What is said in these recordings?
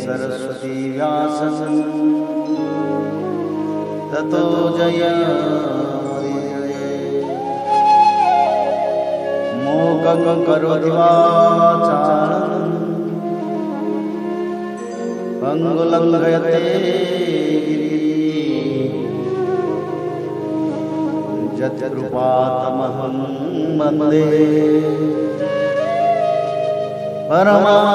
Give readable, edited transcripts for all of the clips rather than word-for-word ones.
सरस्वती व्यासं ततो जयमुदीरये। मूकं करोति वाचालं पंगुलंघयते यत्कृपातमहं वन्दे परमानन्दमाधवो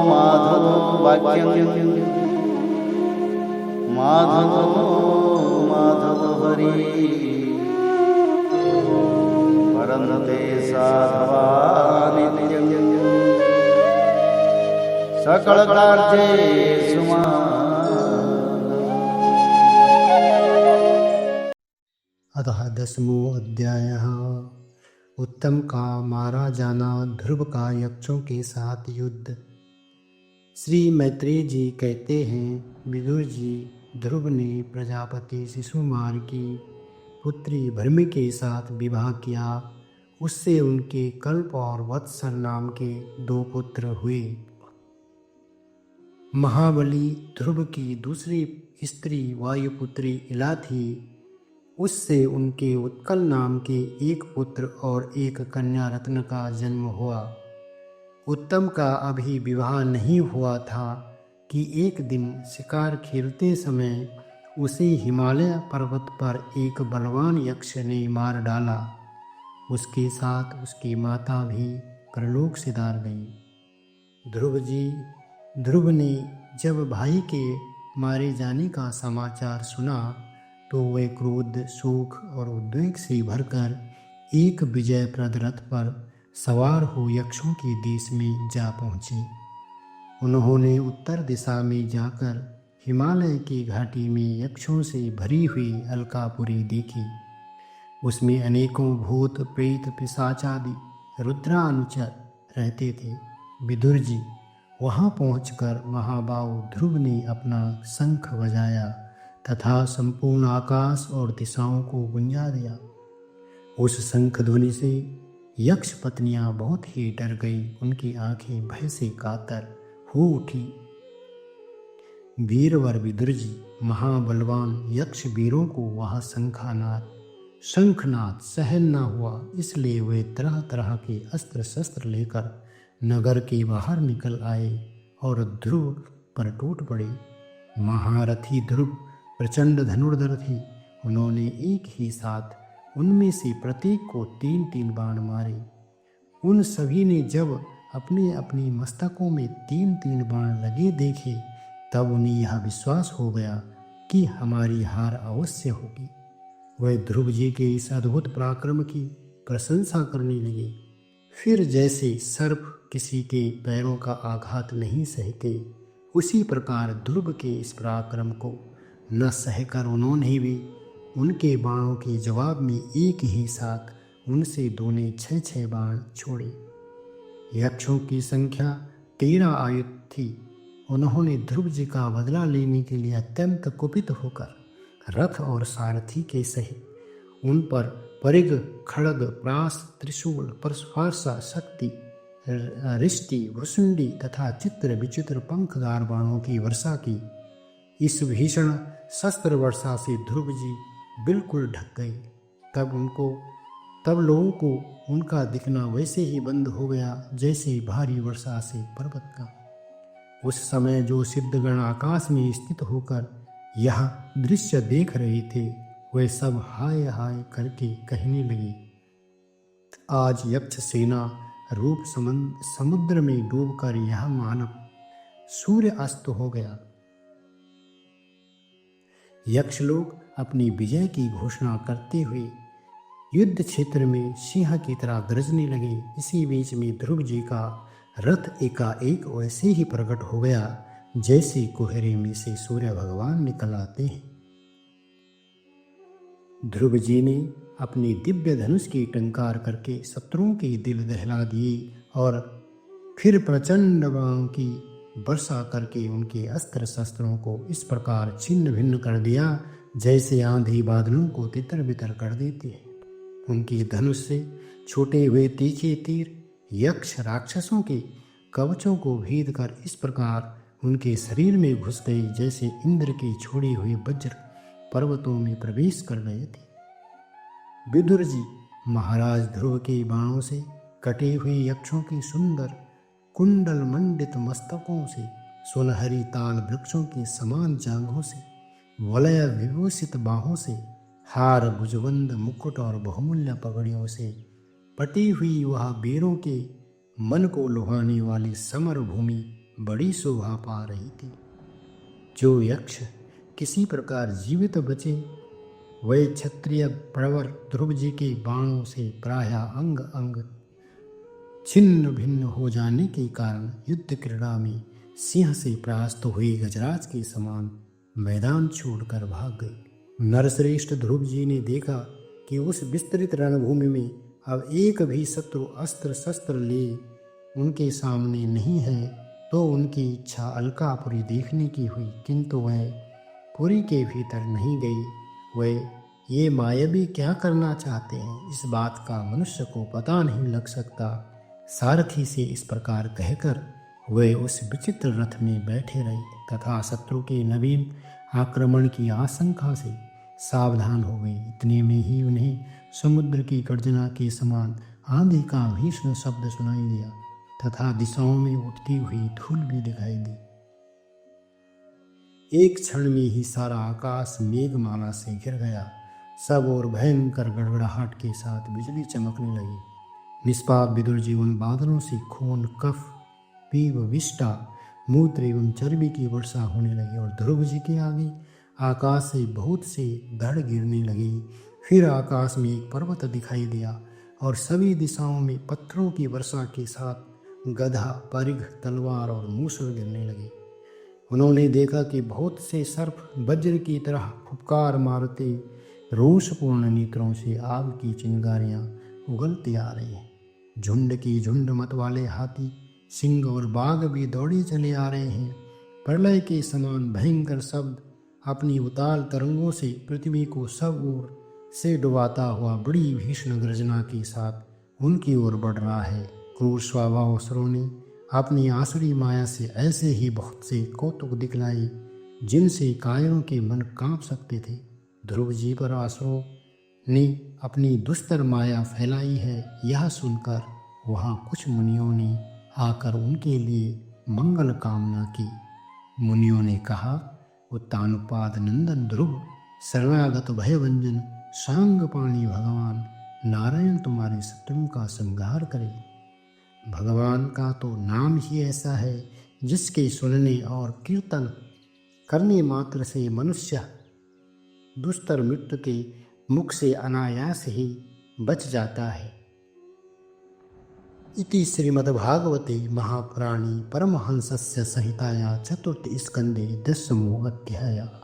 माधवो वाक्यं माधवो हरि परन्ते साधवा नित्यं सकलकार्येषु अतः 10वां अध्याय। उत्तम का मारा जाना, ध्रुव का यक्षों के साथ युद्ध। श्री मैत्रेय जी कहते हैं, विदुर जी, ध्रुव ने प्रजापति शिशुमार की पुत्री भृमि के साथ विवाह किया। उससे उनके कल्प और वत्सर नाम के 2 पुत्र हुए। महाबली ध्रुव की दूसरी स्त्री वायुपुत्री इला थी। उससे उनके उत्कल नाम के 1 पुत्र और 1 कन्या रत्न का जन्म हुआ। उत्तम का अभी विवाह नहीं हुआ था कि एक दिन शिकार खेलते समय उसे हिमालय पर्वत पर एक बलवान यक्ष ने मार डाला। उसके साथ उसकी माता भी परलोक सिधार गई। ध्रुव ने जब भाई के मारे जाने का समाचार सुना तो वे क्रोध, शोक और उद्वेग से भरकर एक विजयप्रद रथ पर सवार हो यक्षों के देश में जा पहुँचे। उन्होंने उत्तर दिशा में जाकर हिमालय की घाटी में यक्षों से भरी हुई अलकापुरी देखी। उसमें अनेकों भूत, प्रेत, पिशाचादि रुद्रानुचर रहते थे। विदुर जी, वहाँ पहुँचकर महाबाहु ध्रुव ने अपना शंख बजाया तथा संपूर्ण आकाश और दिशाओं को गुंजा दिया। उस शंख ध्वनि से यक्ष पत्नियां बहुत ही डर गई। उनकी आंखें भय से कातर हो उठी। वीरवर विदुर जी, महाबलवान यक्ष वीरों को वह शंखनाद सहन न हुआ, इसलिए वे तरह तरह के अस्त्र शस्त्र लेकर नगर के बाहर निकल आए और ध्रुव पर टूट पड़े। महारथी ध्रुव प्रचंड धनुर्धर थे। उन्होंने एक ही साथ उनमें से प्रत्येक को 3-3 बाण मारे। उन सभी ने जब अपने अपने मस्तकों में 3-3 बाण लगे देखे तब उन्हें यह विश्वास हो गया कि हमारी हार अवश्य होगी। वे ध्रुव जी के इस अद्भुत पराक्रम की प्रशंसा करने लगे। फिर जैसे सर्प किसी के पैरों का आघात नहीं सहते, उसी प्रकार ध्रुव के इस पराक्रम को न सहकर उन्होंने भी उनके बाणों के जवाब में एक ही साथ उनसे 2 ने 6-6 बाण छोड़े। यक्षों की संख्या 13 आयुध थी। उन्होंने ध्रुव जी का बदला लेने के लिए अत्यंत कुपित होकर रथ और सारथी के सहित उन पर परिग, खड्ग, प्रास, त्रिशूल, परस्पर्शा, शक्ति, रिष्टि, भुसुंडी तथा चित्र विचित्र पंखदार बाणों की वर्षा की। इस भीषण शस्त्र वर्षा से ध्रुव जी बिल्कुल ढक गए। तब लोगों को उनका दिखना वैसे ही बंद हो गया जैसे भारी वर्षा से पर्वत का। उस समय जो सिद्धगण आकाश में स्थित होकर यह दृश्य देख रहे थे, वे सब हाय हाय करके कहने लगे, आज यक्ष सेना रूप समुद्र में डूबकर यह मानव सूर्य अस्त हो गया। यक्ष लोग अपनी विजय की घोषणा करते हुए युद्ध क्षेत्र में सिंह की तरह गरजने लगे। इसी बीच में ध्रुव जी का रथ एकाएक वैसे ही प्रकट हो गया जैसे कुहरे में से सूर्य भगवान निकल आते हैं। ध्रुव जी ने अपनी दिव्य धनुष की टंकार करके शत्रुओं के दिल दहला दिए और फिर प्रचंड बाणों की वर्षा करके उनके अस्त्र शस्त्रों को इस प्रकार छिन्न भिन्न कर दिया जैसे आंधी बादलों को तितर बितर कर देती है। उनके धनुष से छूटे हुए तीखे तीर यक्ष राक्षसों के कवचों को भेद कर इस प्रकार उनके शरीर में घुस गए जैसे इंद्र की छोड़ी हुई वज्र पर्वतों में प्रवेश कर गए थे। विदुर जी महाराज ध्रुव के बाणों से कटे हुए यक्षों की सुंदर कुंडल मंडित मस्तकों से, सुनहरी ताल वृक्षों के समान जांघों से, वलय विभूषित बाहों से, हार भुजबंद मुकुट और बहुमूल्य पगड़ियों से पटी हुई वह वीरों के मन को लुभाने वाली समर भूमि बड़ी शोभा पा रही थी। जो यक्ष किसी प्रकार जीवित बचे वे क्षत्रिय प्रवर ध्रुव जी के बाणों से प्रायः अंग अंग छिन्न भिन्न हो जाने के कारण युद्ध क्रीड़ा में सिंह से परास्त हुए गजराज के समान मैदान छोड़कर भाग गए। नरश्रेष्ठ ध्रुव जी ने देखा कि उस विस्तृत रणभूमि में अब एक भी शत्रु अस्त्र शस्त्र ले उनके सामने नहीं है, तो उनकी इच्छा अलकापुरी देखने की हुई, किंतु वह पुरी के भीतर नहीं गई। वह ये मायावी क्या करना चाहते हैं इस बात का मनुष्य को पता नहीं लग सकता। सारथी से इस प्रकार कहकर वे उस विचित्र रथ में बैठे रहे तथा शत्रु के नवीन आक्रमण की आशंका से सावधान हो गए। इतने में ही उन्हें समुद्र की गर्जना के समान आंधी का भीषण शब्द सुनाई दिया तथा दिशाओं में उठती हुई धूल भी दिखाई दी। एक क्षण में ही सारा आकाश मेघमाला से घिर गया। सब और भयंकर गड़गड़ाहट के साथ बिजली चमकने लगी। निष्पाप विदुर जी उन बादलों से खून, कफ, पीव, विष्टा, मूत्र एवं चर्बी की वर्षा होने लगी और ध्रुव जी के आगे आकाश से बहुत से धड़ गिरने लगे। फिर आकाश में एक पर्वत दिखाई दिया और सभी दिशाओं में पत्थरों की वर्षा के साथ गधा, परिघ, तलवार और मूसल गिरने लगे। उन्होंने देखा कि बहुत से सर्प वज्र की तरह फुफकार मारते रोषपूर्ण नेत्रों से आग की चिंगारियां उगलती आ रही हैं। झुंड की झुंड मत वाले हाथी, सिंह और बाघ भी दौड़े चले आ रहे हैं। प्रलय के समान भयंकर शब्द अपनी उताल तरंगों से पृथ्वी को सब ओर से डुबाता हुआ बड़ी भीषण गर्जना के साथ उनकी ओर बढ़ रहा है। क्रूर स्वभाव असुरों ने अपनी आसुरी माया से ऐसे ही बहुत से कौतुक दिखलाए जिनसे कायरों के मन कांप सकते थे। ध्रुव जी पर असुरों ने अपनी दुस्तर माया फैलाई है, यह सुनकर वहाँ कुछ मुनियों ने आकर उनके लिए मंगल कामना की। मुनियों ने कहा, उत्तानपाद नंदन ध्रुव, शरणागत भयभंजन सांगपाणी भगवान नारायण तुम्हारे शत्रुओं का संहार करे। भगवान का तो नाम ही ऐसा है जिसके सुनने और कीर्तन करने मात्र से मनुष्य दुस्तर मृत्यु के मुख से अनायास ही बच जाता है। इति श्रीमद्भागवते महापुराणे परमहंसस्य संहिताया 4th स्कंदे 10मो अध्यायः।